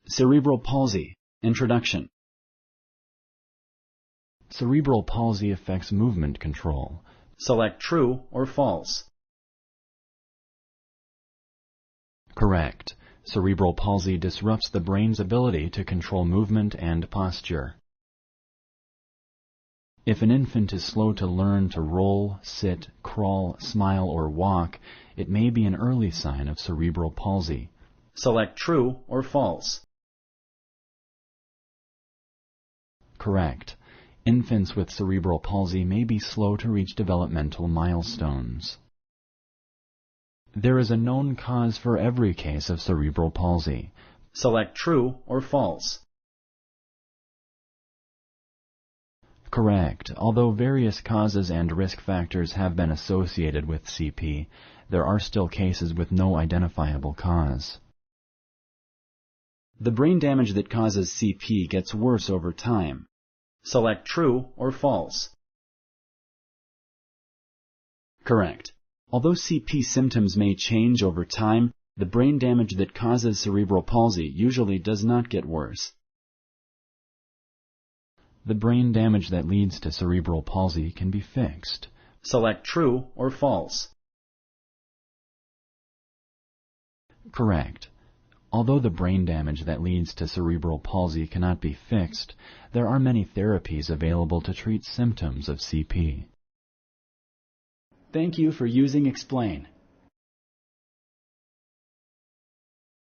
Cerebral palsy. Introduction. Cerebral palsy affects movement control. Select true or false. Correct. Cerebral palsy disrupts the brain's ability to control movement and posture. If an infant is slow to learn to roll, sit, crawl, smile, or walk, it may be an early sign of cerebral palsy. Select true or false. Correct. Infants with cerebral palsy may be slow to reach developmental milestones. There is a known cause for every case of cerebral palsy. Select true or false. Correct. Although various causes and risk factors have been associated with CP, there are still cases with no identifiable cause. The brain damage that causes CP gets worse over time. Select true or false. Correct. Although CP symptoms may change over time, the brain damage that causes cerebral palsy usually does not get worse. The brain damage that leads to cerebral palsy can be fixed. Select true or false. Correct. Although the brain damage that leads to cerebral palsy cannot be fixed, there are many therapies available to treat symptoms of CP. Thank you for using Explain.